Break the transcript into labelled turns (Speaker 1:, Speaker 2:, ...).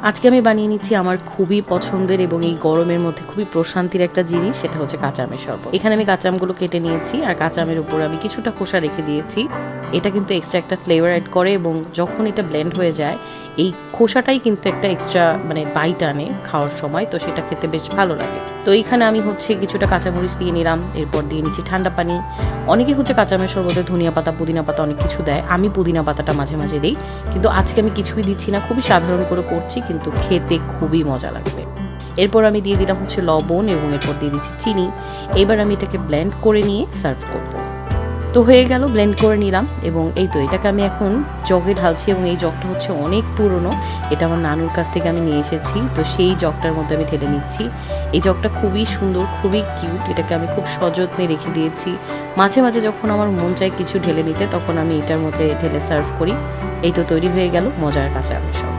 Speaker 1: আজকে আমি বানিয়ে নিচ্ছি আমার খুবই পছন্দের এবং এই গরমের মধ্যে খুবই প্রশান্তির একটা জিনিস, সেটা হচ্ছে কাঁচা আমের শরবত। এখানে আমি কাঁচা আমগুলো কেটে নিয়েছি আর কাঁচা আমের উপর আমি কিছুটা খোসা রেখে দিয়েছি। এটা কিন্তু এক্সট্রা একটা ফ্লেভার অ্যাড করে এবং যখন এটা ব্লেন্ড হয়ে যায় এই খোসাটাই কিন্তু একটা এক্সট্রা বাইট আনে খাওয়ার সময়, তো সেটা খেতে বেশ ভালো লাগে। তো এইখানে আমি হচ্ছে কিছুটা কাঁচামরিচ দিয়ে নিলাম, এরপর দিয়ে নিচ্ছি ঠান্ডা পানি। অনেকে হচ্ছে কাঁচা আমের শরবতে ধনিয়া পাতা, পুদিনা পাতা অনেক কিছু দেয়, আমি পুদিনা পাতাটা মাঝে মাঝে দিই, কিন্তু আজকে আমি কিছুই দিচ্ছি না, খুবই সাধারণ করে করছি, কিন্তু খেতে খুবই মজা লাগবে। এরপর আমি দিয়ে দিলাম হচ্ছে লবণ এবং এরপর দিয়ে দিচ্ছি চিনি। এবার আমি এটাকে ব্লেন্ড করে নিয়ে সার্ভ করবো। তো হয়ে গেল, ব্লেন্ড করে নিলাম এবং এই তো এটাকে আমি এখন জগে ঢালছি এবং এই জগটা হচ্ছে অনেক পুরনো, এটা আমার নানুর কাছ থেকে আমি নিয়ে এসেছি, তো সেই জগটার মধ্যে আমি ঢেলে নিচ্ছি। এই জগটা খুবই সুন্দর, খুবই কিউট, এটাকে আমি খুব সযত্নে রেখে দিয়েছি। মাঝে মাঝে যখন আমার মন চায় কিছু ঢেলে নিতে তখন আমি এটার মধ্যে ঢেলে সার্ভ করি। এই তো তৈরি হয়ে গেল মজার কাঁচা আমের শরবত।